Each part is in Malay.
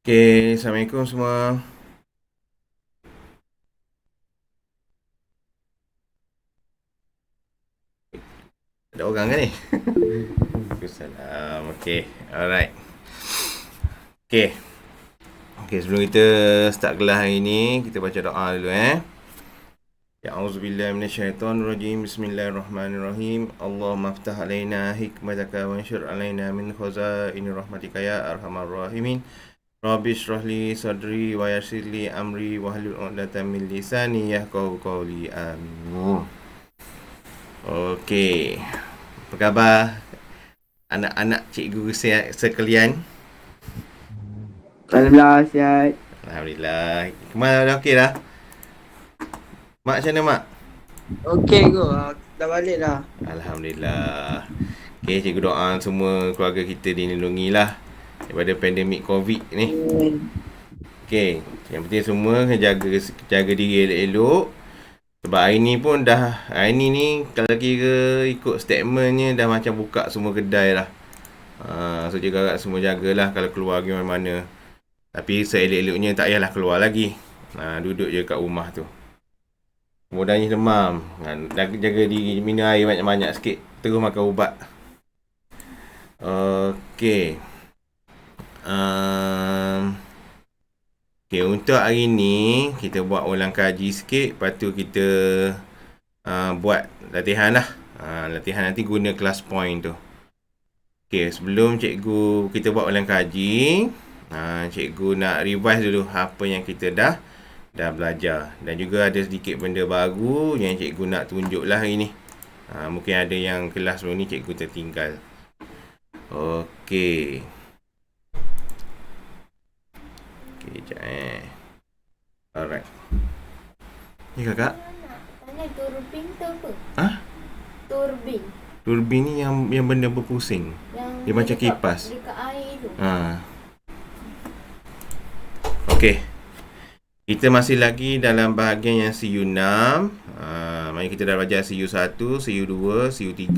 Okay, Assalamualaikum semua. Ada orang kan ni? Waalaikumsalam. Okay, alright. Okay. Okay, sebelum kita start kelas hari ni, kita baca doa dulu Ya auzubillahi minasyaitonirrajim. Bismillahirrahmanirrahim. Allahumma aftah alaina hikmataka wa anshur alaina min khazaini rahmatika ya arhamar rahimin. Rabbi shrah li sadri wa yassir li amri wa hlul 'uqdatam min lisani yafqahu qawli. Amin. Okey. Apa khabar anak-anak cikgu sekalian? Alhamdulillah sihat. Alhamdulillah. Kemana dah okey dah? Mak macam mana mak? Okey ke? Dah balik dah. Alhamdulillah. Okey, cikgu doa semua keluarga kita dilindungi lah daripada pandemik COVID ni. Okey, yang penting semua jaga diri elok-elok. Sebab hari ni pun hari ni kalau kira ikut statementnya dah macam buka semua kedai lah. So juga semua jagalah kalau keluar pergi mana-mana. Tapi seelok-eloknya tak payahlah keluar lagi. Duduk je kat rumah tu. Mudahnya demam. Jaga diri, minum air banyak-banyak sikit. Terus makan ubat. Okey. Okay, untuk hari ni kita buat ulang kaji sikit. Lepas tu kita buat latihan lah. Latihan nanti guna class point tu. Okay, sebelum cikgu kita buat ulang kaji, cikgu nak revise dulu apa yang kita dah belajar. Dan juga ada sedikit benda baru yang cikgu nak tunjuk lah hari ni. Mungkin ada yang kelas sebelum ni cikgu tertinggal. Okey. Okey, sekejap Alright. Ni kakak? Tanya turbin tu apa? Turbin. Turbin ni yang benda berpusing. Yang dia macam kipas. Dekat air tu. Okey. Kita masih lagi dalam bahagian yang CU6. Maksudnya kita dah belajar CU1, CU2, CU3.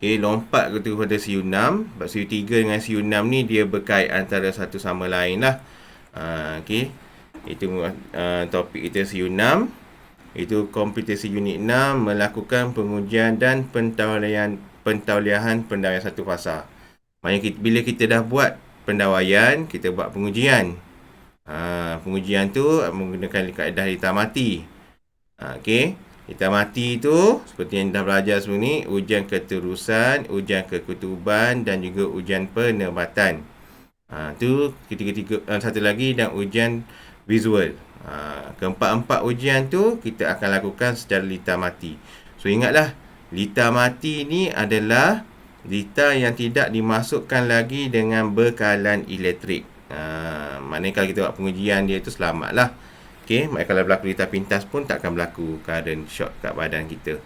Okey, lompat kepada CU6. Sebab CU3 dengan CU6 ni dia berkait antara satu sama lain lah. Okey. Itu topik kita CU6. Itu kompetensi unit 6 melakukan pengujian dan pentauliahan pendawaian satu fasa. Maksudnya bila kita dah buat pendawaian, kita buat pengujian. Pengujian tu menggunakan kaedah litar mati. Okey, litar mati tu seperti yang dah belajar sebelum ni, ujian keterusan, ujian kekutuban dan juga ujian penebatan. Tu ketiga-tiga, satu lagi dan ujian visual. Keempat-empat ujian tu kita akan lakukan secara litar mati. So ingatlah, litar mati ni adalah litar yang tidak dimasukkan lagi dengan bekalan elektrik. Maknanya kalau kita buat pengujian dia tu selamatlah. Okey, maknanya kalau berlaku litar pintas pun takkan berlaku current shock kat badan kita.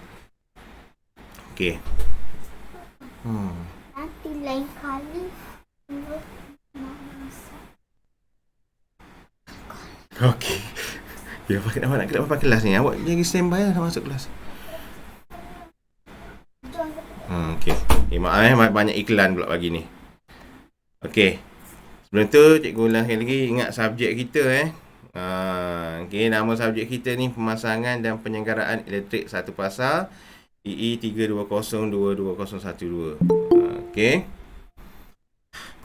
Okey. Nanti lain kali. Okey. Ya, nak kelas ni. Awak jadi standby lah nak masuk kelas. Okey. Maaf banyak iklan pula pagi ni. Okey. Sebelum tu cikgu ulang sekali lagi ingat subjek kita Okey, nama subjek kita ni pemasangan dan penyelenggaraan elektrik satu fasa EE 320222012. Okey.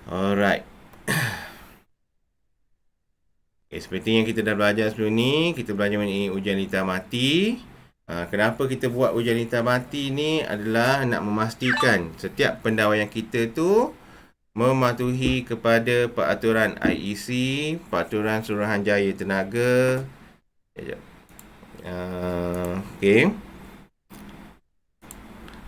Alright. Okay, seperti yang kita dah belajar sebelum ni, kita belajar mengenai ujian litar mati. Kenapa kita buat ujian litar mati ni adalah nak memastikan setiap pendawaian kita tu mematuhi kepada peraturan IEC, peraturan Suruhanjaya Tenaga. Okey.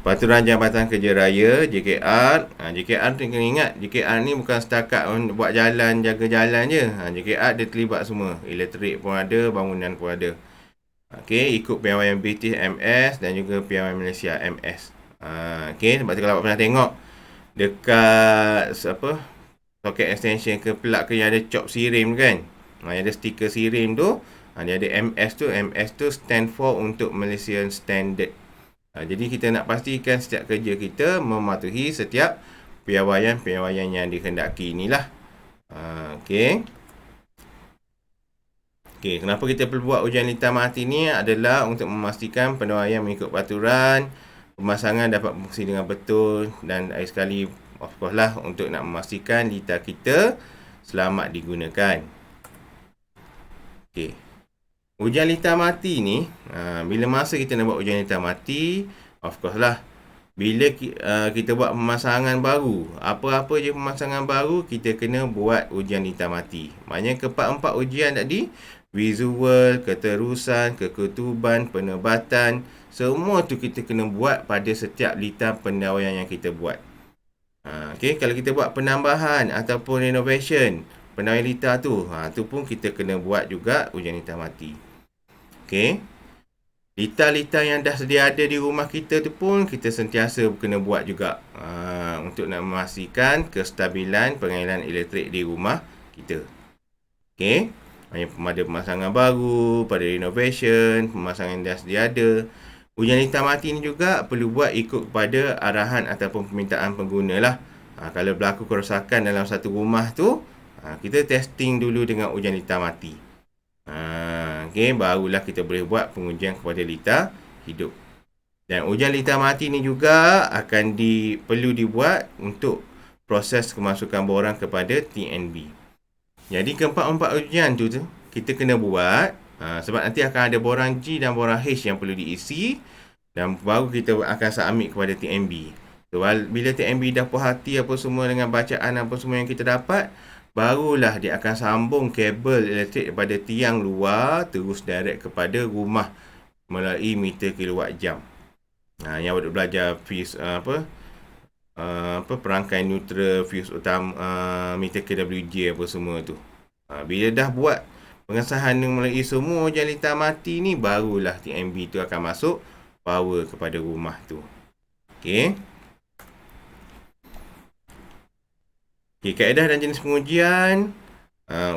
Peraturan Jabatan Kerja Raya, JKR. JKR tu kena ingat, JKR ni bukan setakat buat jalan, jaga jalan je. JKR dia terlibat semua. Elektrik pun ada, bangunan pun ada. Okey, ikut piawaian British MS dan juga piawaian Malaysia MS. Okey, sebab tu kalau awak pernah tengok dekat soket extension ke plug ke yang ada cop sirim kan. Yang ada stiker sirim tu, dia ada MS tu. MS tu stand for untuk Malaysian Standard. Jadi kita nak pastikan setiap kerja kita mematuhi setiap piawaian yang dikehendaki inilah. Okey. Okey, kenapa kita perlu buat ujian lintah mati ni adalah untuk memastikan pendawaian mengikut peraturan, pemasangan dapat berfungsi dengan betul dan akhir sekali of course lah untuk nak memastikan lintah kita selamat digunakan. Okey. Ujian lintah mati ni, bila masa kita nak buat ujian lintah mati, of course lah, bila kita buat pemasangan baru, apa-apa je pemasangan baru, kita kena buat ujian lintah mati. Maknanya keempat-empat ujian tadi, visual, keterusan, keketuban, penebatan, semua tu kita kena buat pada setiap lintah pendawaian yang kita buat. Okay, kalau kita buat penambahan ataupun renovation, pendawaian lintah tu, tu pun kita kena buat juga ujian lintah mati. Okay. Lintah-lintah yang dah sedia ada di rumah kita tu pun kita sentiasa kena buat juga untuk nak memastikan kestabilan pengaliran elektrik di rumah kita. Okay. Pada pemasangan baru, pada renovation, pemasangan yang dah sedia ada. Ujian lintah mati ni juga perlu buat ikut kepada arahan ataupun permintaan pengguna lah. Kalau berlaku kerosakan dalam satu rumah tu, kita testing dulu dengan ujian lintah mati. Okay, barulah kita boleh buat pengujian kepada lintah hidup. Dan ujian lintah mati ni juga akan perlu dibuat untuk proses kemasukan borang kepada TNB. Jadi keempat-empat ujian tu kita kena buat sebab nanti akan ada borang G dan borang H yang perlu diisi dan baru kita akan submit kepada TNB. So, bila TNB dah puas hati apa semua dengan bacaan apa semua yang kita dapat, barulah dia akan sambung kabel elektrik daripada tiang luar terus direct kepada rumah melalui meter kilowatt jam. Yang belajar fuse perangkai neutral, fuse utama, meter KWJ apa semua tu. Bila dah buat pengesahan melalui semua ujian lintah mati ni, barulah TNB tu akan masuk power kepada rumah tu. Okey. Okay, kaedah dan jenis pengujian.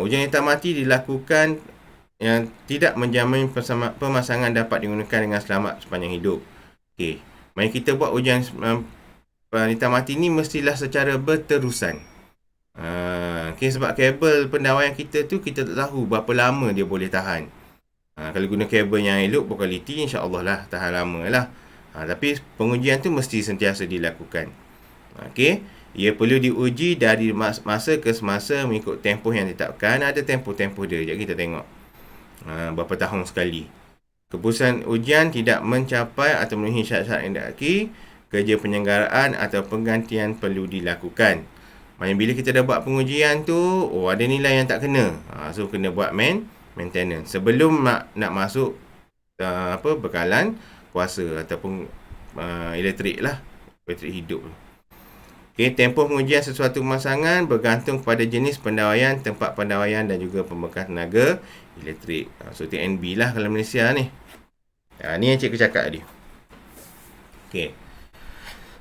Ujian lintah mati dilakukan yang tidak menjamin pemasangan dapat digunakan dengan selamat sepanjang hidup. Okey, mari kita buat ujian lintah mati ni mestilah secara berterusan. Okay, sebab kabel pendawaian kita tu kita tak tahu berapa lama dia boleh tahan. Kalau guna kabel yang elok, berkualiti, insya-Allah lah tahan lama lah. Tapi pengujian tu mesti sentiasa dilakukan. Okey, ia perlu diuji dari masa ke semasa mengikut tempoh yang ditetapkan. Ada tempoh-tempoh dia. Jadi kita tengok berapa tahun sekali. Keputusan ujian tidak mencapai atau memenuhi syarat-syarat yang didaki, kerja penyelenggaraan atau penggantian perlu dilakukan. Maksudnya bila kita dah buat pengujian tu, ada nilai yang tak kena. So kena buat maintenance sebelum nak masuk bekalan kuasa ataupun elektrik lah, elektrik hidup. Okay, tempoh pengujian sesuatu pemasangan bergantung kepada jenis pendawaian, tempat pendawaian dan juga pembekalan tenaga elektrik. So TNB lah kalau Malaysia ni. Ni yang cikgu cakap tadi. Okay.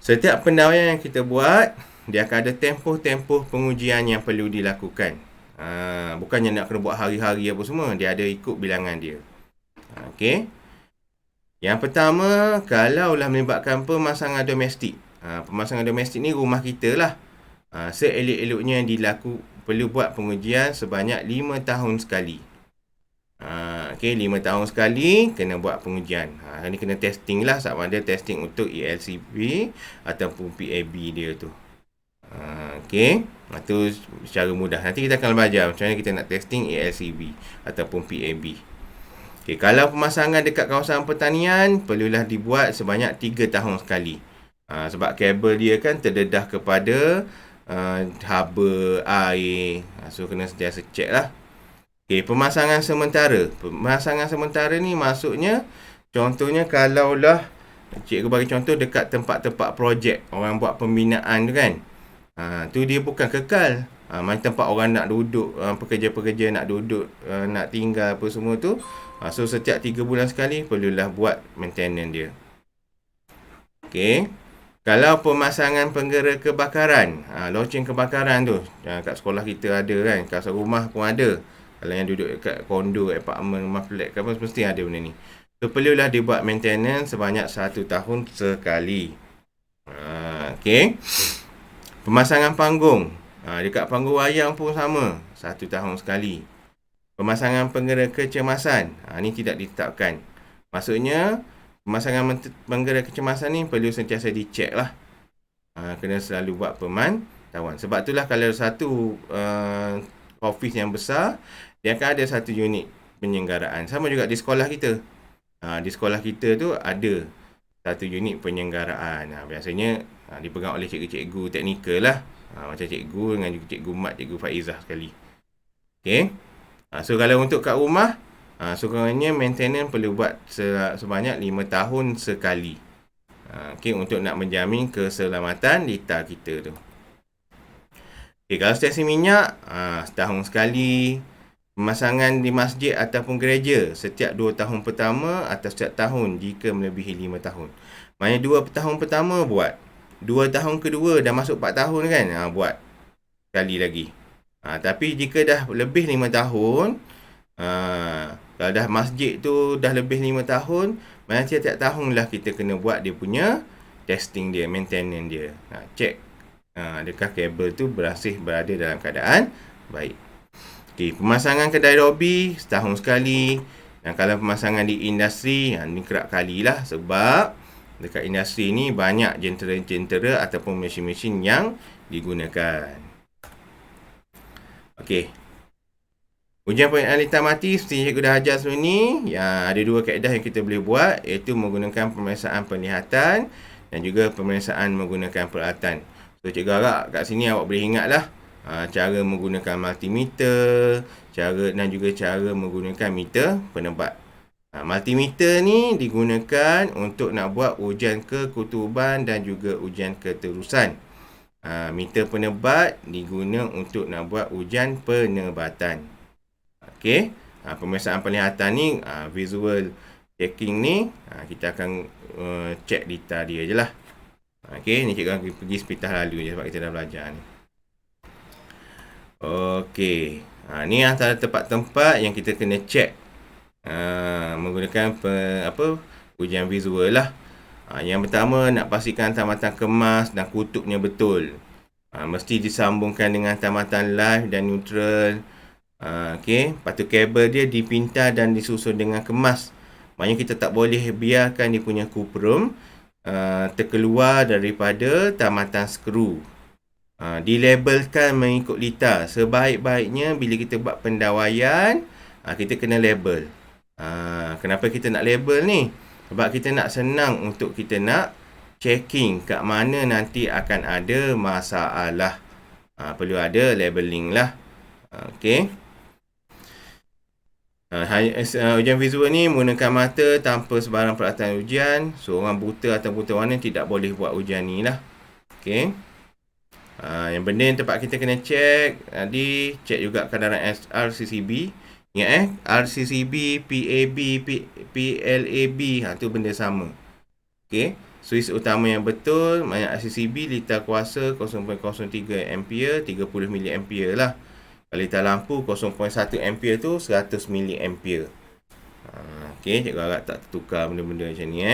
Setiap pendawaian yang kita buat, dia akan ada tempoh-tempoh pengujian yang perlu dilakukan. Bukannya nak kena buat hari-hari apa semua. Dia ada ikut bilangan dia. Okey. Yang pertama, kalaulah melibatkan pemasangan domestik. Pemasangan domestik ni rumah kita lah. Seelok-eloknya perlu buat pengujian sebanyak 5 tahun sekali. Okey, 5 tahun sekali kena buat pengujian. Ini kena testing lah, sama ada testing untuk ELCB ataupun PAB dia tu. Okey, itu secara mudah. Nanti kita akan belajar macam mana kita nak testing ELCB ataupun PAB. Okey, kalau pemasangan dekat kawasan pertanian, perlulah dibuat sebanyak 3 tahun sekali. Sebab kabel dia kan terdedah kepada haba air. So kena sentiasa cek lah. Okey, pemasangan sementara. Pemasangan sementara ni maksudnya, contohnya kalaulah cikgu bagi contoh dekat tempat-tempat projek, orang buat pembinaan tu kan. Tu dia bukan kekal. Macam tempat orang nak duduk, pekerja-pekerja nak duduk, nak tinggal apa semua tu. So setiap 3 bulan sekali perlulah buat maintenance dia. Okey. Kalau pemasangan penggera kebakaran, loceng kebakaran tu, kat sekolah kita ada kan, kat rumah pun ada. Kalau yang duduk kat kondo, apartment, rumah flat ke apa, mesti ada benda ni. So perlulah dibuat maintenance sebanyak 1 tahun sekali. Okey. Pemasangan panggung. Dekat panggung wayang pun sama. 1 1 tahun sekali. Pemasangan penggera kecemasan, ni tidak ditetapkan. Maksudnya, pemasangan penggera kecemasan ni perlu sentiasa dicek lah. Kena selalu buat pemantauan. Sebab itulah kalau satu office yang besar, dia akan ada satu unit penyelenggaraan. Sama juga di sekolah kita. Di sekolah kita tu ada satu unit penyelenggaraan. Biasanya dipegang oleh cikgu-cikgu teknikal lah. Macam cikgu dengan juga cikgu Mat, cikgu Faizah sekali. Okay. So kalau untuk kat rumah, sekurang-kurangnya maintenance perlu buat sebanyak 5 tahun sekali. Okay, untuk nak menjamin keselamatan litar kita tu. Okay, kalau stesen minyak, setahun sekali. Pemasangan di masjid ataupun gereja setiap 2 tahun pertama atau setiap tahun jika melebihi 5 tahun. Maknanya 2 tahun pertama buat. 2 tahun kedua dah masuk 4 tahun kan, buat sekali lagi. Tapi jika dah lebih 5 tahun, kalau dah masjid tu dah lebih 5 tahun, maknanya setiap tahun lah kita kena buat dia punya testing dia, maintenance dia. Check adakah kabel tu berada dalam keadaan baik. Okay, pemasangan kedai lobi setahun sekali. Dan kalau pemasangan di industri, ni kerap kali lah. Sebab dekat industri ni banyak jentera-jentera ataupun mesin-mesin yang digunakan. Okey. Ujian pengenalan litar mati seperti cikgu dah ajar sebelum ni. Ada 2 kaedah yang kita boleh buat, iaitu menggunakan pemeriksaan penglihatan dan juga pemeriksaan menggunakan peralatan. So cikgu harap kat sini awak boleh ingat lah cara menggunakan multimeter, dan juga cara menggunakan meter penebat. Multimeter ni digunakan untuk nak buat ujian kekutuban dan juga ujian keterusan. Meter penebat diguna untuk nak buat ujian penebatan. Okey, pemeriksaan penglihatan ni, visual checking ni, kita akan check litar dia je lah. Okey, ni cikgu akan pergi sepintas lalu je sebab kita dah belajar ni. Okey, ni antara tempat-tempat yang kita kena check menggunakan ujian visual lah. Yang pertama, nak pastikan tamatan kemas dan kutubnya betul. Mesti disambungkan dengan tamatan live dan neutral. Okey, lepas tu kabel dia dipintal dan disusun dengan kemas. Maknanya kita tak boleh biarkan dia punya kuprum terkeluar daripada tamatan skru. Dilabelkan mengikut litar. Sebaik-baiknya bila kita buat pendawaian, kita kena label. Kenapa kita nak label ni? Sebab kita nak senang untuk kita nak checking kat mana nanti akan ada masalah. Perlu ada labeling lah. Okey. Ujian visual ni menggunakan mata tanpa sebarang peralatan ujian. So orang buta atau buta warna tidak boleh buat ujian ni lah. Okey. Yang benda yang tempat kita kena check tadi, check juga kadaran RCCB. Ingat RCCB, PAB, PLAB, tu benda sama. Okey, switch utama yang betul, maknanya RCCB litar kuasa 0.03 ampere, 30 mA lah. Kalau litar lampu 0.1 ampere tu 100 mA. Okey, cikgu harap tak tertukar benda-benda macam ni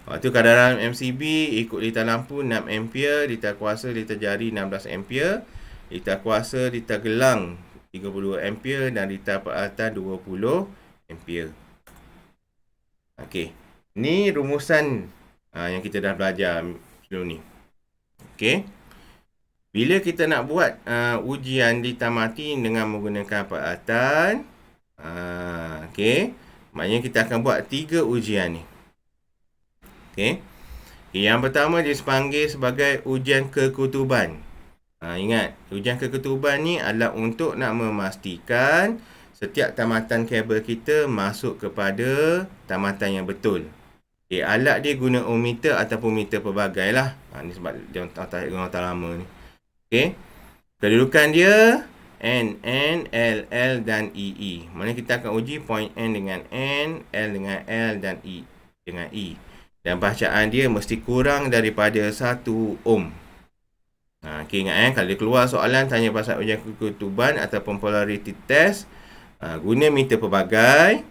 Lepas tu kadaran MCB ikut litar lampu 6 ampere, litar kuasa litar jari 16 ampere, litar kuasa litar gelang 32 ampere dan litar peralatan 20 ampere. Okey. Ni rumusan yang kita dah belajar sebelum ni. Okey. Bila kita nak buat ujian litar mati dengan menggunakan peralatan, okey, maknanya kita akan buat 3 ujian ni. Okey. Yang pertama dipanggil sebagai ujian kekutuban. Ingat, ujian keketuban ni adalah untuk nak memastikan setiap tamatan kabel kita masuk kepada tamatan yang betul. Alat dia guna ohmmeter ataupun meter pelbagai lah. Ni sebab dia orang lama ni. Okey. Kedudukan dia N, L, L dan E. Maksudnya kita akan uji point N dengan N, L dengan L dan E dengan E. Dan bacaan dia mesti kurang daripada 1 ohm. Okay, ingat kalau keluar soalan tanya pasal ujian keketuban ataupun polarity test, guna meter pelbagai,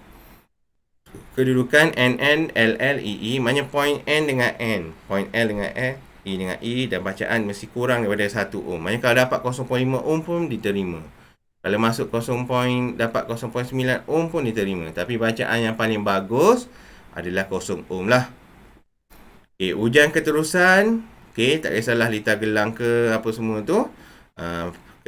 kedudukan NN, LL, EE, maknanya point N dengan N, point L dengan L, E dengan E, dan bacaan mesti kurang daripada 1 ohm. Maksudnya kalau dapat 0.5 ohm pun diterima. Kalau masuk dapat 0.9 ohm pun diterima. Tapi bacaan yang paling bagus adalah 0 ohm lah. Okay, ujian keterusan. Okay, tak kisahlah liter gelang ke apa semua tu.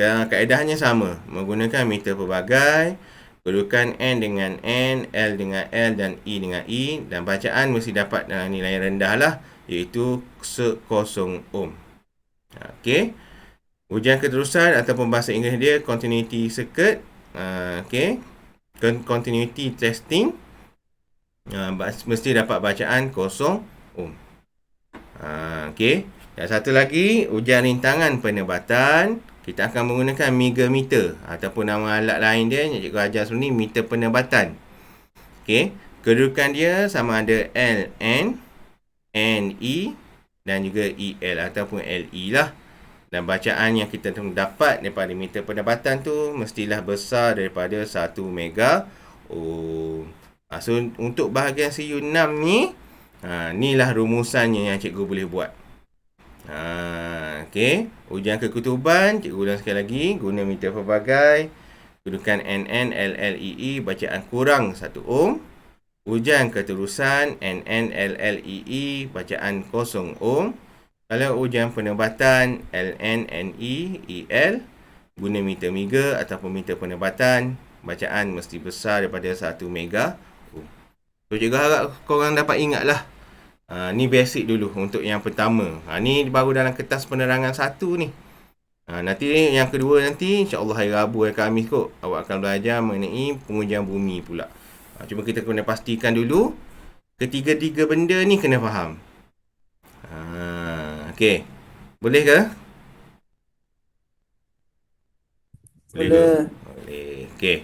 Kaedahnya sama. Menggunakan meter pelbagai. Kedudukan N dengan N, L dengan L dan E dengan E. Dan bacaan mesti dapat nilai yang rendah lah. Iaitu 0 ohm. Okay. Ujian keterusan ataupun bahasa Inggeris dia continuity circuit. Okay. Continuity testing. Mesti dapat bacaan 0 ohm. Okay. Dan satu lagi, ujian rintangan penebatan. Kita akan menggunakan megameter ataupun nama alat lain dia yang cikgu ajar sebelum ni, meter penebatan. Okay. Kedudukan dia sama ada LN, NE dan juga EL ataupun LE lah. Dan bacaan yang kita dapat daripada meter penebatan tu mestilah besar daripada 1 mega ohm. So untuk bahagian CU6 ni, inilah rumusannya yang cikgu boleh buat. Okay. Ujian kekutuban, cikgu ulang sekali lagi. Guna meter pelbagai. Kedudukan NN, LL, EE. Bacaan kurang 1 ohm. Ujian keterusan, NN, LL, EE. Bacaan 0 ohm. Kalau ujian penebatan, LN, NE, EL. Guna meter mega ataupun meter penebatan. Bacaan mesti besar daripada 1 mega ohm. So cikgu harap korang dapat ingat lah. Ni basic dulu untuk yang pertama. Ni baru dalam kertas penerangan 1 ni. Nanti yang kedua nanti insya-Allah hari Rabu hari Khamis kot awak akan belajar mengenai pengujian bumi pula. Cuma kita kena pastikan dulu ketiga-tiga benda ni kena faham. Okey. Boleh ke? Boleh. Boleh. Okey.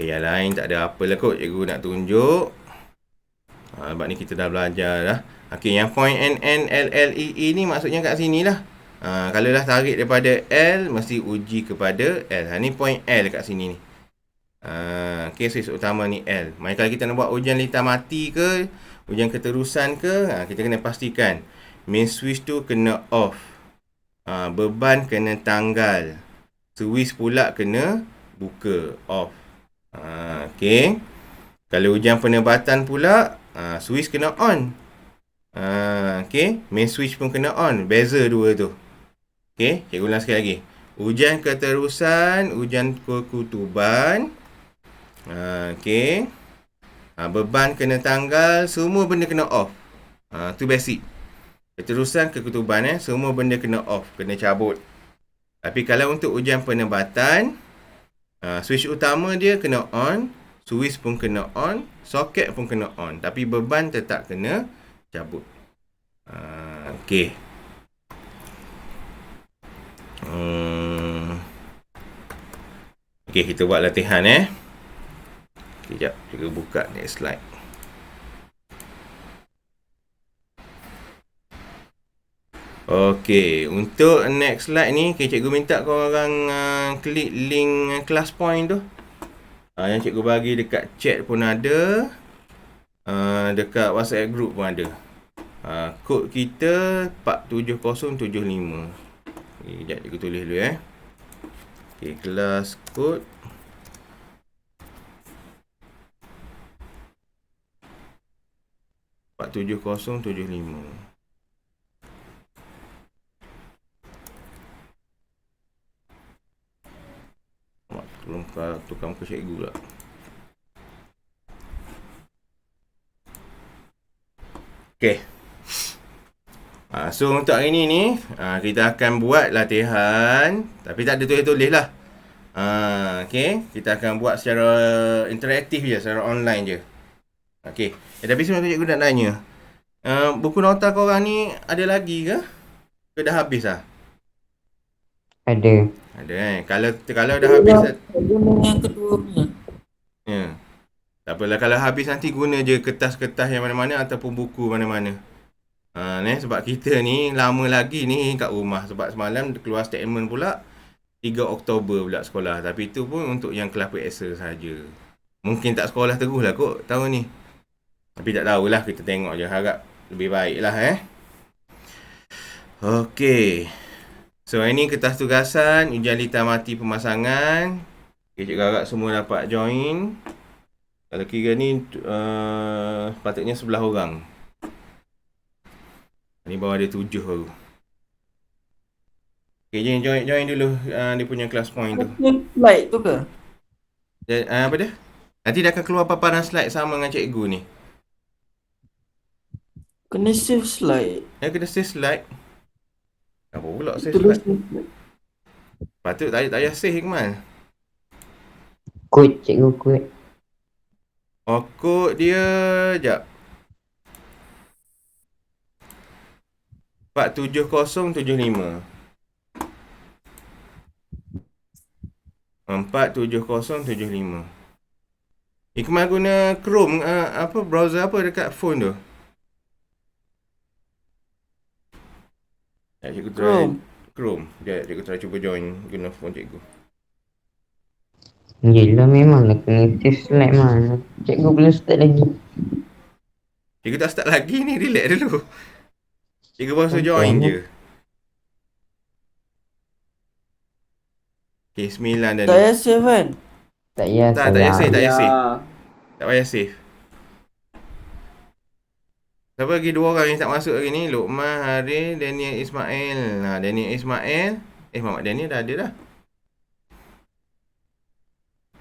Yang lain tak ada apa lah kot cikgu nak tunjuk. Sebab ni kita dah belajar dah. Okey, yang point NN, LL, EE ni maksudnya kat sini lah. Kalau dah tarik daripada L, mesti uji kepada L. Ni point L kat sini ni. Okey, switch utama ni L. Maksudnya kalau kita nak buat ujian litar mati ke, ujian keterusan ke, kita kena pastikan main switch tu kena off. Beban kena tanggal. Switch pula kena buka, off. Okey. Kalau ujian penebatan pula, switch kena on. Okey, main switch pun kena on. Beza dua tu. Okey, cikgu ulang sekali lagi. Ujian keterusan, ujian kekutuban. Okey. Beban kena tanggal, semua benda kena off. Tu basic. Keterusan, kekutuban semua benda kena off, kena cabut. Tapi kalau untuk ujian penebatan, switch utama dia kena on, switch pun kena on, soket pun kena on, tapi beban tetap kena cabut. Okey. Okey, kita buat latihan Sekejap, kita buka next slide. Okey, untuk next slide ni, cikgu minta korang klik link class point tu. Yang cikgu bagi dekat chat pun ada. Dekat WhatsApp group pun ada. Kod kita 47075. Sekejap cikgu tulis dulu Okey, kelas kod 47075. Tolong tukar muka cikgu pula. Okay. So untuk hari ni kita akan buat latihan. Tapi tak ada tulis-tulis lah. Okay. Kita akan buat secara interaktif je, secara online je. Okay. Tapi sebelum tu cikgu nak tanya. Buku nota korang ni ada lagi ke? Ke dah habis lah? Ada. Ada Kalau dah habis Yang kedua ni. Ya. Tak apalah, kalau habis nanti guna je kertas-kertas yang mana-mana ataupun buku mana-mana. Sebab kita ni lama lagi ni kat rumah. Sebab semalam keluar statement pula 3 Oktober pula sekolah. Tapi itu pun untuk yang kelas periksa saja. Mungkin tak sekolah terus lah kot tahun ni. Tapi tak tahulah, kita tengok je. Harap lebih baik lah Okey. So ini kertas tugasan ujian litar mati pemasangan. Okay, cikgu harap semua dapat join. Kalau kira ni patutnya 11 orang. Ni baru ada 7 baru. Okay, join dulu dia punya class point tu. Slide tu ke? Apa dia? Nanti dia akan keluar paparan slide sama dengan cikgu ni. Kena save slide. Kena save slide. Apa pula save Tulis slide? Patut tak payah save Hikmal. Kod cikgu kod. Oh, kod dia jap. 47075. 47075. Hikmal guna Chrome browser apa dekat phone tu? Cikgu try Chrome. Cikgu try cuba join guna phone cikgu. Yelah memang lah kena save slide mana. Cikgu belum start lagi. Cikgu tak start lagi ni, relax dulu. Cikgu baru join je. Okay, 9 dah ni. Tak payah save kan? Tak payah. Tak payah save. Ya. Tak payah save. Siapa lagi 2 orang yang tak masuk hari ni? Luqman, Haris, Daniel Ismail. Daniel Ismail. Muhammad Daniel dah ada dah.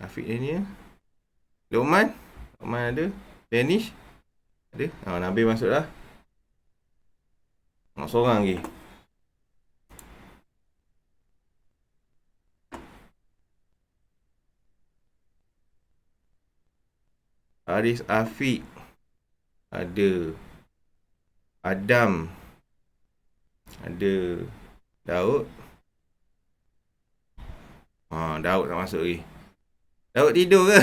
Afiq Daniel. Luqman ada. Danish ada. Nabil masuk dah. Nak seorang lagi. Haris Afiq ada. Adam ada. Daud Daud tak masuk lagi. Daud tidur ke?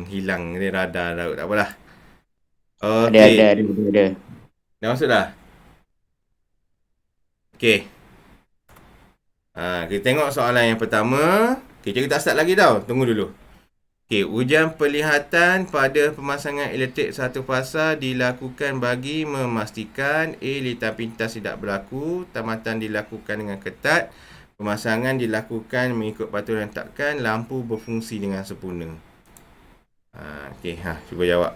Hilang dia radar Daud. Tak apalah. Okay. Ada. Dah masuk dah? Okay. Kita tengok soalan yang pertama. Okay, cikgu tak start lagi tau. Tunggu dulu. Okay, ujian perlihatan pada pemasangan elektrik satu fasa dilakukan bagi memastikan A. Litar pintas tidak berlaku. Tamatan dilakukan dengan ketat. Pemasangan dilakukan mengikut peraturan takan. Lampu berfungsi dengan sempurna. Okay, cuba jawab.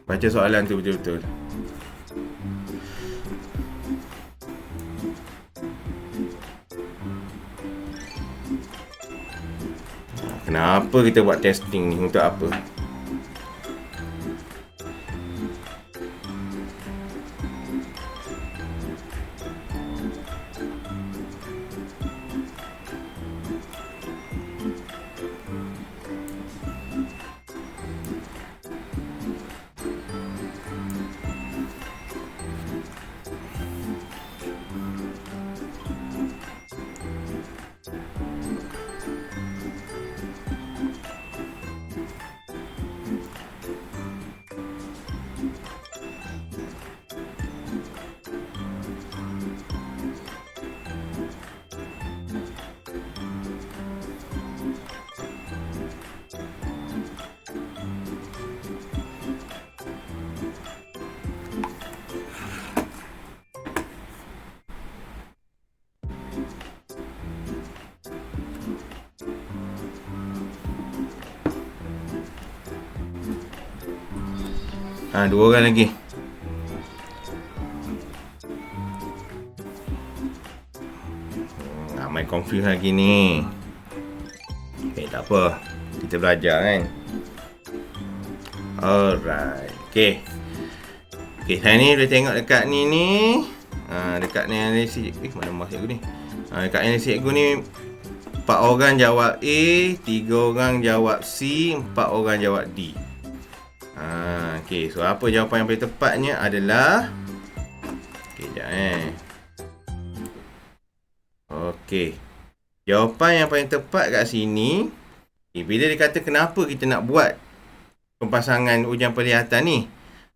Baca soalan tu betul-betul. Kenapa kita buat testing ni? Untuk apa? Dua orang lagi. Ramai confuse lagi ni. Okay, tak apa. Kita belajar kan. Alright. Okay, saya ni boleh tengok dekat ni. Dekat ni analisis. Mana mas cikgu ni? Dekat analisis cikgu ni 4 orang jawab A, 3 orang jawab C, 4 orang jawab D. Okay, so apa jawapan yang paling tepatnya adalah Okay, jawapan yang paling tepat kat sini, bila dia kata kenapa kita nak buat pemasangan ujian penglihatan ni.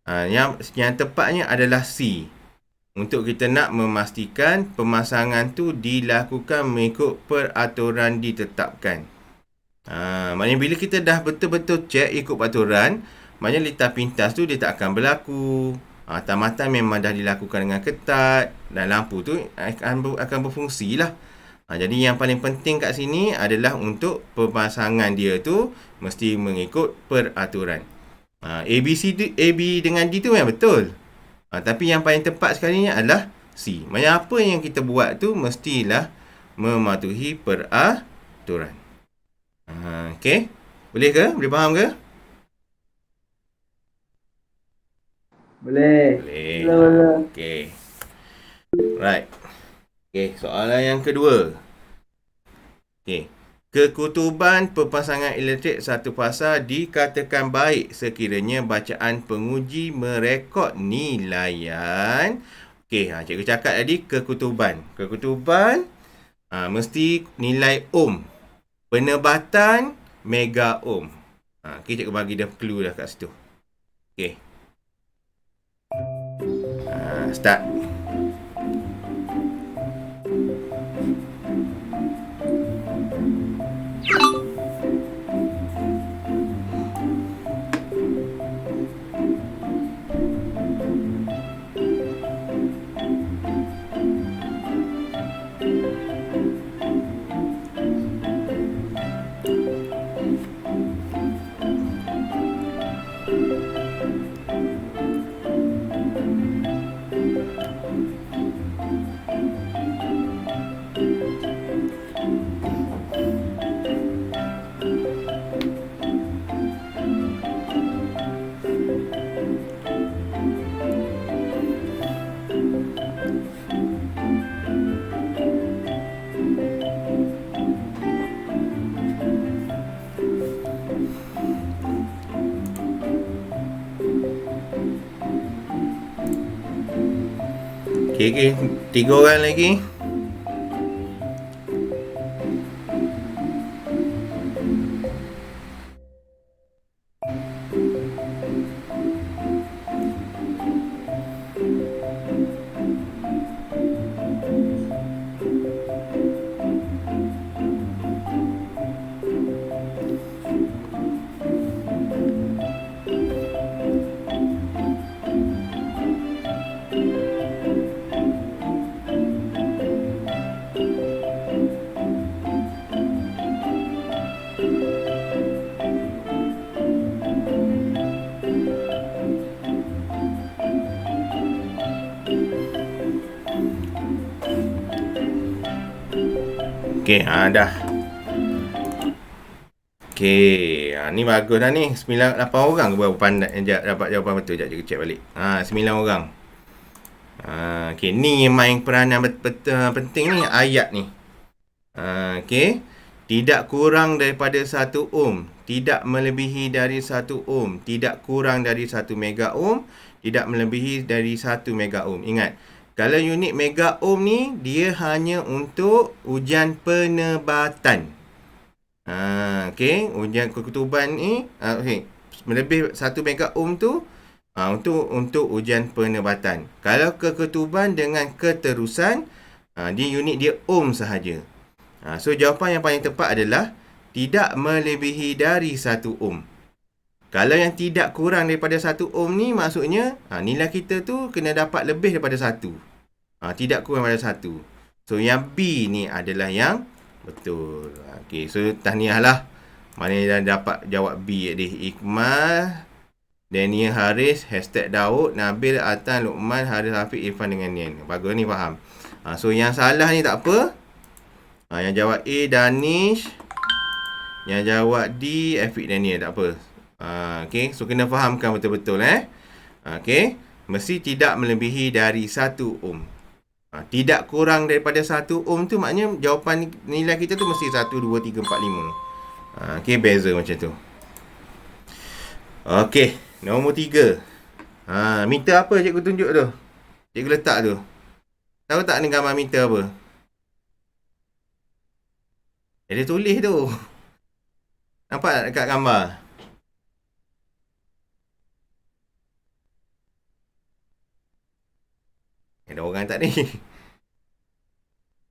Yang tepatnya adalah C. Untuk kita nak memastikan pemasangan tu dilakukan mengikut peraturan ditetapkan. Maknanya bila kita dah betul-betul check ikut peraturan, maknanya litar pintas tu dia tak akan berlaku. Tamatan memang dah dilakukan dengan ketat dan lampu tu akan berfungsi lah. Jadi yang paling penting kat sini adalah untuk pemasangan dia tu mesti mengikut peraturan. A, B, C, D, A, B dengan D tu memang betul. Tapi yang paling tepat sekali ni adalah C. Maksudnya apa yang kita buat tu mestilah mematuhi peraturan. Okey. Boleh ke? Boleh faham ke? Boleh. Boleh. Boleh. Okey. Right. Okey, soalan yang kedua. Okey. Kekutuban pemasangan elektrik satu fasa dikatakan baik sekiranya bacaan penguji merekod nilaian. Okey, cikgu cakap tadi kekutuban. Kekutuban mesti nilai ohm. Penebatan mega ohm. Okey, cikgu bagi dah clue dah kat situ. Okey. Start. Okey, 3 orang lagi. Okey, dah. Okey, ni bagus dah ni. 8 orang ke berapa pandai dapat jawapan betul. Sekejap cikgu check balik. 9 orang. Okey, ni yang main peranan penting ni ayat ni. Okey. Tidak kurang daripada 1 ohm, tidak melebihi dari 1 ohm, tidak kurang dari 1 mega ohm, tidak melebihi dari 1 mega ohm. Ingat, kalau unit mega ohm ni dia hanya untuk ujian penebatan. Okey, ujian kekutuban ni okey, melebih 1 mega ohm tu untuk ujian penebatan. Kalau keketuban dengan keterusan, dia unit dia ohm sahaja. So jawapan yang paling tepat adalah tidak melebihi dari 1 ohm. Kalau yang tidak kurang daripada 1 ohm ni maksudnya nilai kita tu kena dapat lebih daripada 1. Tidak kurang daripada 1. So yang B ni adalah yang betul. Okey, so tahniah lah. Mana dah dapat jawab B tadi. Iqmal, Daniel Haris, #Daud, Nabil, Atan, Luqman, Haris, Hafiz, Irfan dengan Nian. Bagus ni faham. So yang salah ni tak apa. Yang jawab A, Danish. Yang jawab D, Afiq Daniel. Tak apa. Okay. So, kena fahamkan betul-betul. Okay. Mesti tidak melebihi dari 1 ohm. Tidak kurang daripada 1 ohm tu maknanya jawapan nilai kita tu mesti 1, 2, 3, 4, 5. Okay. Beza macam tu. Okay. Nombor 3. Meter apa cikgu tunjuk tu? Cikgu letak tu. Tahu tak ni gambar meter apa? Dia tulis tu. Nampak dekat gambar? tak ni.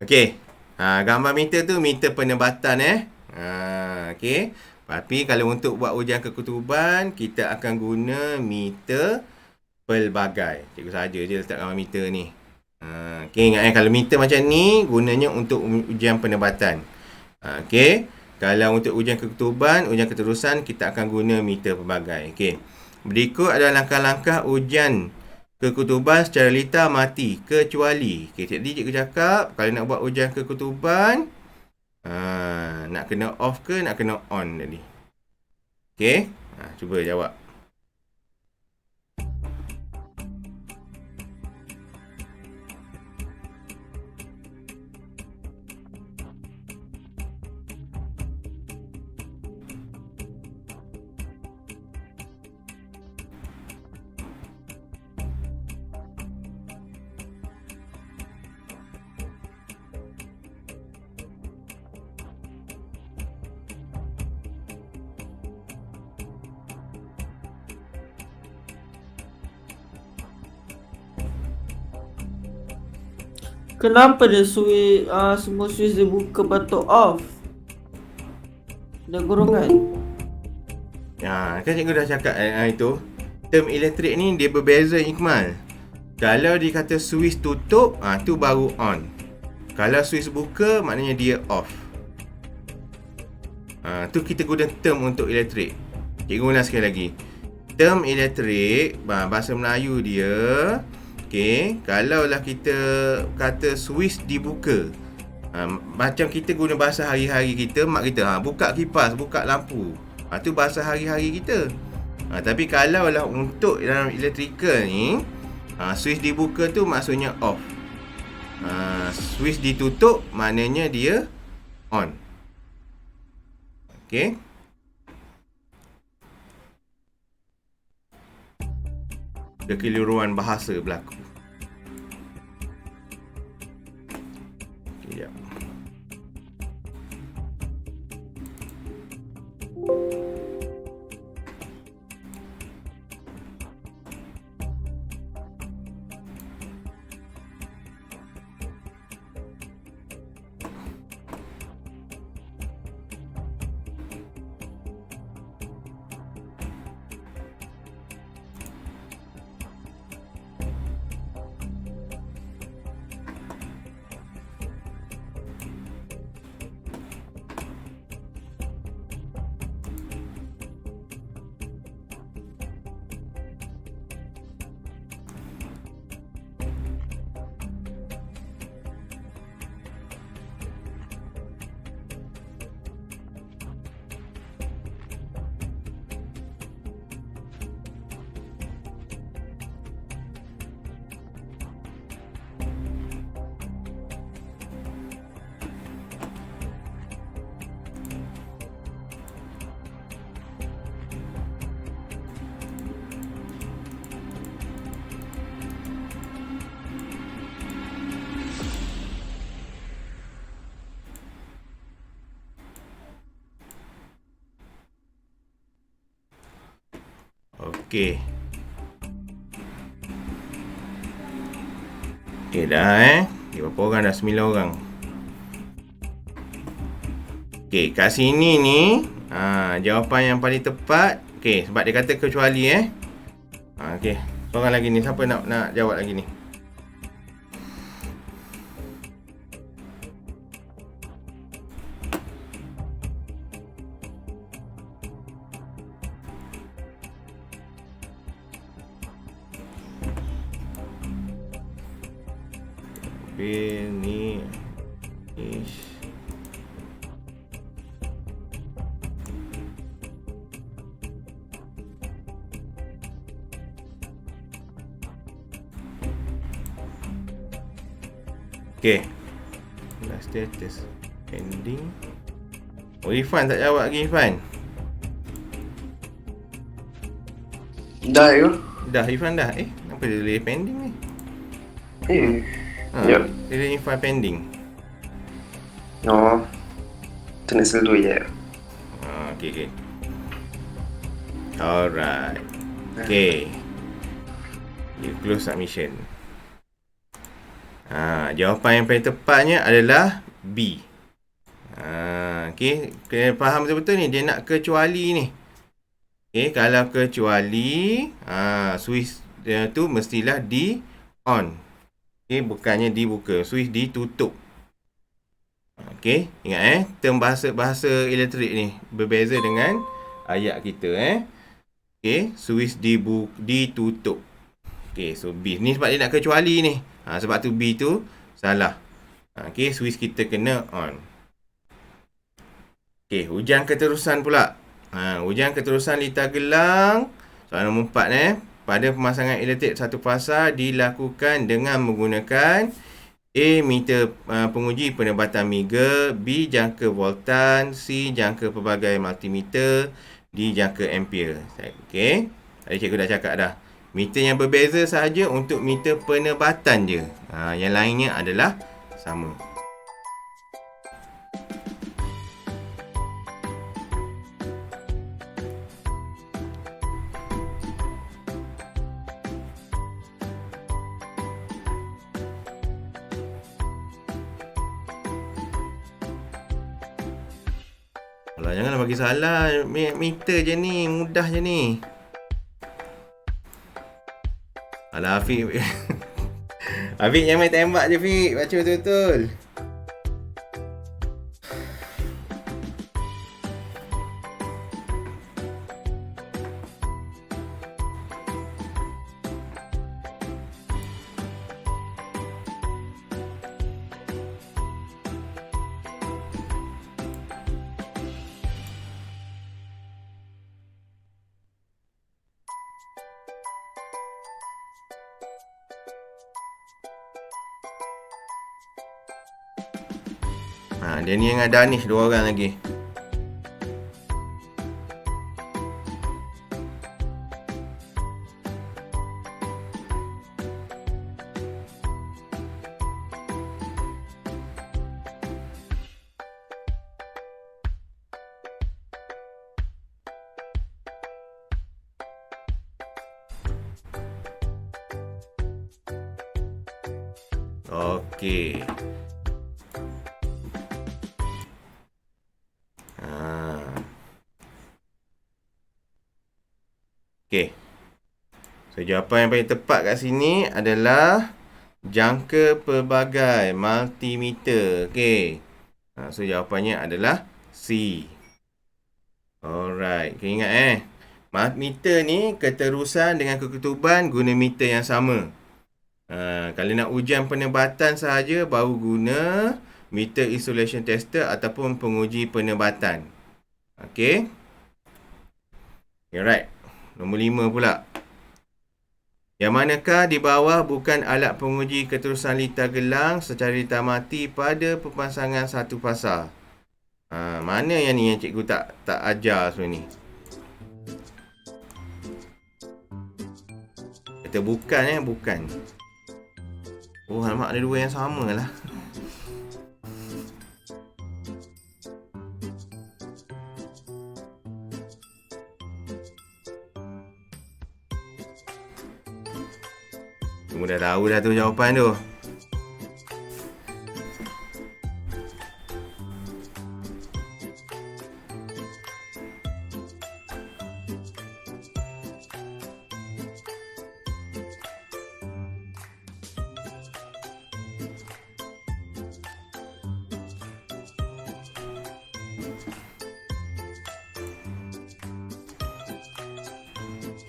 Okey. Gambar meter tu meter penebatan okey. Tapi kalau untuk buat ujian kekutuban, kita akan guna meter pelbagai. Cikgu saja je letak gambar meter ni. Okey, ingat kalau meter macam ni gunanya untuk ujian penebatan. Okey. Kalau untuk ujian keketuban, ujian keterusan, kita akan guna meter pelbagai. Okey. Berikut adalah langkah-langkah ujian keketuban secara litar mati kecuali. Okey, tadi cikgu cakap kalau nak buat ujian keketuban, nak kena off ke nak kena on tadi. Okey. Cuba jawab. Kenapa dia semua switch dia buka batu off? Dah golongan. Kan cikgu dah cakap itu. Term elektrik ni dia berbeza, Ikmal. Kalau dia kata switch tutup, tu baru on. Kalau switch buka, maknanya dia off. Tu kita guna term untuk elektrik. Cikgu ulang sekali lagi. Term elektrik, bahasa Melayu dia, okey, kalaulah kita kata switch dibuka, macam kita guna bahasa hari-hari kita, mak kita buka kipas, buka lampu, tu bahasa hari-hari kita. Tapi kalaulah untuk dalam elektrikal ni, switch dibuka tu maksudnya off. Switch ditutup maknanya dia on. Okey. Kekeliruan bahasa berlaku. Sekejap. Okey. Okey dah berapa orang dah? 9 orang. Okey, kat sini ni jawapan yang paling tepat. Okey, sebab dia kata kecuali okey. Seorang lagi ni, siapa nak jawab lagi ni? Ni okey. Status pending. Irfan tak jawab lagi, Irfan. Dah ke? Dah, Irfan dah. Kenapa dia tulis pending ni? Ya. Dia tulis Irfan pending. Oh. Tulis dulu je. Okey. Alright. Okey. You close submission. Jawapan yang paling tepatnya adalah B. Okey, kena faham betul-betul ni. Dia nak kecuali ni. Okey, kalau kecuali switch dia tu mestilah di on. Okey, bukannya dibuka. Switch ditutup. Okey, ingat term bahasa elektrik ni berbeza dengan ayat kita Okey, switch ditutup. Okey, so B ni sebab dia nak kecuali ni. Sebab tu B tu salah. Okey, switch kita kena on. Okey, hujan keterusan pula. Hujan keterusan lita gelang. Soalan nombor 4 pada pemasangan elektrik satu fasa dilakukan dengan menggunakan A. Meter penguji penebatan mega, B. Jangka voltan, C. Jangka pelbagai multimeter, D. Jangka ampere. Okey, tadi cikgu dah cakap dah. Meter yang berbeza sahaja untuk meter penebatan je. Yang lainnya adalah sama. Alah, janganlah bagi salah. Meter je ni, mudah je ni. Alah, Afiq. Afiq jangan main tembak je, Afiq. Baca betul-betul. Dia ni dengan Danish, 2 orang lagi. Okey. Okey. So, jawapan yang paling tepat kat sini adalah jangka pelbagai multimeter. Okey. So, jawapannya adalah C. Alright. Okay, ingat multimeter ni keterusan dengan keketuban guna meter yang sama. Kalau nak ujian penebatan sahaja baru guna meter isolation tester ataupun penguji penebatan. Okey. Alright. Nombor 5 pula. Yang manakah di bawah bukan alat penguji keterusan lita gelang secara lita mati pada pemasangan satu fasa? Mana yang ni yang cikgu tak ajar sebenarnya ni? Kata bukan bukan. Oh, alamak, ada 2 yang sama lah. Kamu dah tahu dah tu jawapan tu.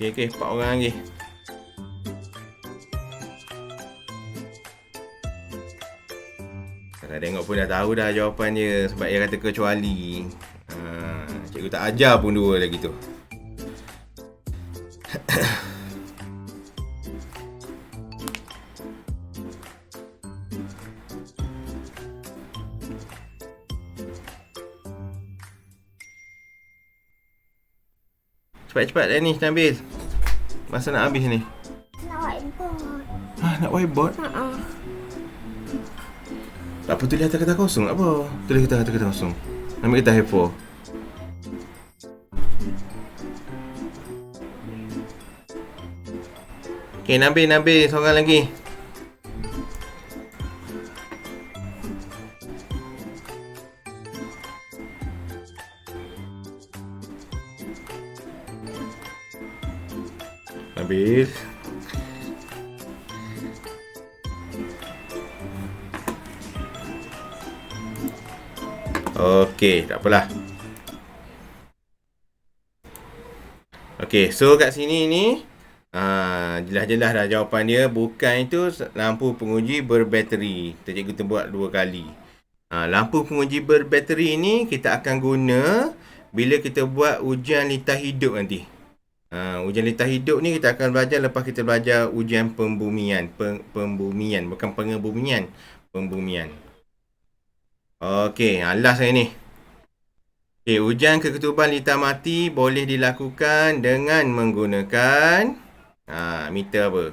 Okey, 4 orang lagi. Kakak tengok pun dah tahu dah jawapan dia sebab dia kata kecuali. Cikgu tak ajar pun 2 lagi tu. Cepat-cepat Danish, Nabil. Masa nak habis ni? Nak whiteboard. Nak whiteboard? Tak apa, tulis atas kertas kosong. Tak apa. Tulis atas kertas kosong. Ambil kertas A4. Okay, Nabil. Seorang lagi. Nabil. Okey, tak apalah. Okey, so kat sini ni jelas-jelas dah jawapan dia. Bukan itu lampu penguji berbateri. Cikgu kita buat 2 kali. Lampu penguji berbateri ni kita akan guna bila kita buat ujian litar hidup nanti. Ujian litar hidup ni kita akan belajar lepas kita belajar ujian pembumian. Pembumian, bukan pengebumian. Pembumian. Okey, last saya ni. Okey, ujian keketuban litar mati boleh dilakukan dengan menggunakan meter apa?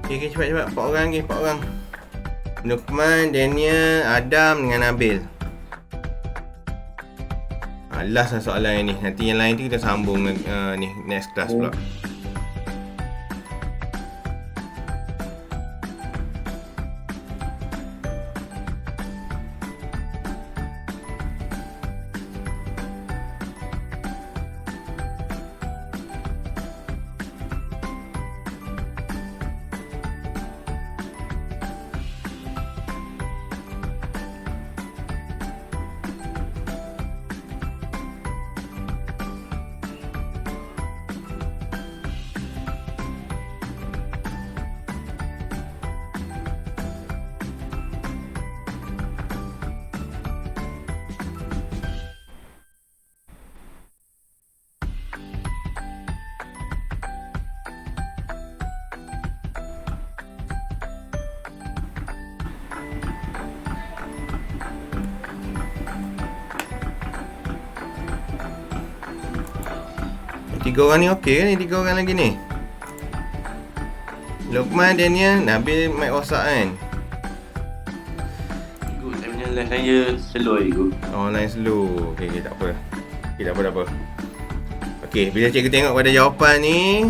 Okay, cepat-cepat. 4 orang lagi, 4 orang. Nukman, Daniel, Adam dengan Nabil. Last lah soalan yang ni. Nanti yang lain tu kita sambung ni next class pula. Tiga orang ni okey kan ni? 3 orang lagi ni. Lukman, Daniel, Nabil, Mat rosak kan? Ikut saya punya Online saya slow je. Online slow. Okey, tak apa. Okey, tak apa. Okey, bila cikgu tengok pada jawapan ni,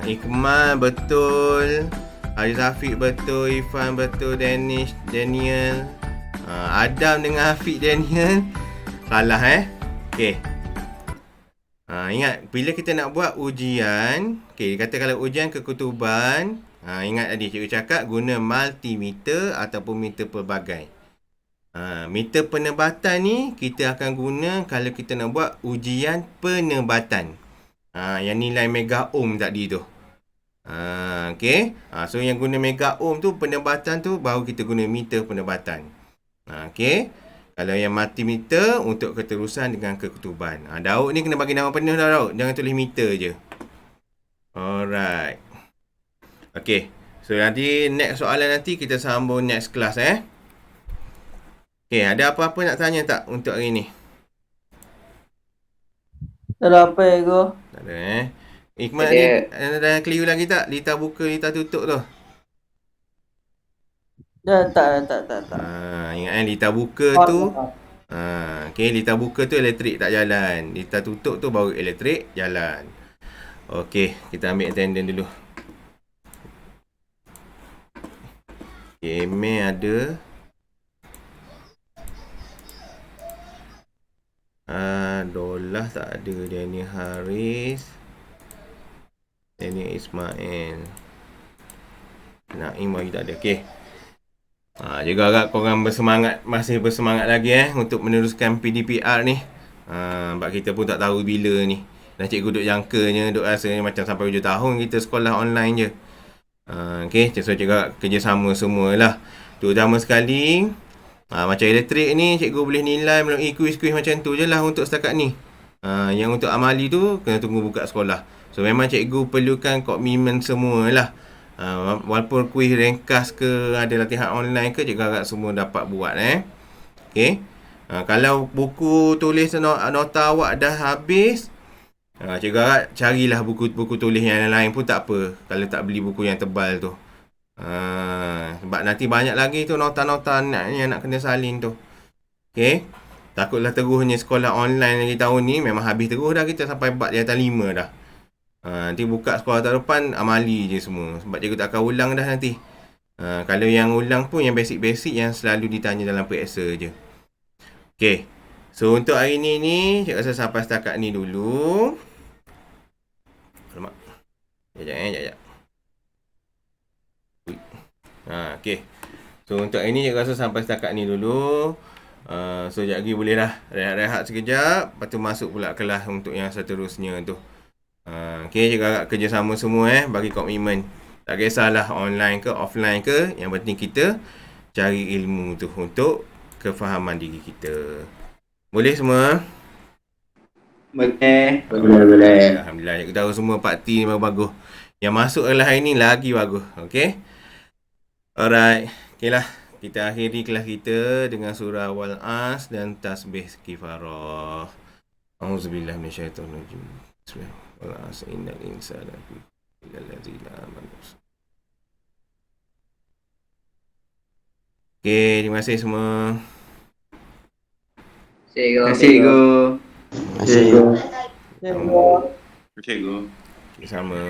Ikmal betul, Haris Afiq betul, Irfan betul, Daniel, Adam dengan Afiq Daniel salah Okey. Ingat bila kita nak buat ujian, okey, kata kalau ujian kekutuban, ingat tadi cikgu cakap guna multimeter ataupun meter pelbagai. Meter penebatan ni kita akan guna kalau kita nak buat ujian penebatan. Yang nilai mega ohm tadi tu. Okey. So yang guna mega ohm tu penebatan tu baru kita guna meter penebatan. Okey. Kalau yang multimeter untuk keterusan dengan keketuban. Daud ni kena bagi nama penuh dah Daud. Jangan tulis meter je. Alright. Okey. So nanti next soalan nanti kita sambung next class Okey, ada apa-apa nak tanya tak untuk hari ni? Tak ada apa Ego. Tak ada Ikmal ni ada keliru lagi tak? Lita buka, lita tutup tu. Tak. Ingat lita buka tu. Okey, lita buka tu elektrik tak jalan. Lita tutup tu baru elektrik jalan. Okey, kita ambil attendance dulu. Okay, email ada. Dolah tak ada. Daniel Haris, Daniel Ismail, Naim bagi tak ada. Okey. Juga agak korang masih bersemangat lagi untuk meneruskan PDPR ni. Sebab kita pun tak tahu bila ni. Dan cikgu duk jangkanya, duk rasanya macam sampai 7 tahun kita sekolah online je. Okey, so cikgu kerjasama semualah. Terutama sekali macam elektrik ni cikgu boleh nilai melalui kuis-kuis macam tu je lah untuk setakat ni. Yang untuk amali tu kena tunggu buka sekolah. So memang cikgu perlukan komitmen semualah. Walaupun kuis ringkas ke, ada latihan online ke, cikgu harap semua dapat buat Okey. Kalau buku tulis nota awak dah habis, cikgu harap carilah buku tulis yang lain pun tak apa kalau tak beli buku yang tebal tu. Sebab nanti banyak lagi tu nota-nota yang nak kena salin tu. Okey. Takutlah terusnya sekolah online lagi tahun ni. Memang habis terus dah kita sampai bab di atas 5 dah. Nanti buka sekolah tahun depan amali je semua. Sebab cikgu tak akan ulang dah nanti. Kalau yang ulang pun yang basic-basic yang selalu ditanya dalam periksa je. Okey. So untuk hari ni cikgu rasa sampai setakat ni dulu. Alamak. Sekejap. Okey. So untuk hari ni cikgu rasa sampai setakat ni dulu. So sekejap lagi boleh dah rehat-rehat sekejap. Lepas tu masuk pula kelas untuk yang seterusnya tu. Okey, cikgu harap kerjasama semua bagi komitmen. Tak kisahlah online ke offline ke, yang penting kita cari ilmu tu untuk kefahaman diri kita. Boleh semua? Boleh. Alhamdulillah, cikgu tahu semua parti ni bagus. Yang masuk adalah hari ni lagi bagus. Okey. Alright. Okeylah. Kita akhiri kelas kita dengan surah Wal-As dan tasbih kifarah. Auzubillah minasyaitonirrajim. Bismillahirrahmanirrahim. Wal-As innal insana lafi illal ladzina amanu. Okey, terima kasih semua. Terima kasih Go. Cikgu. Cikgu. Sama.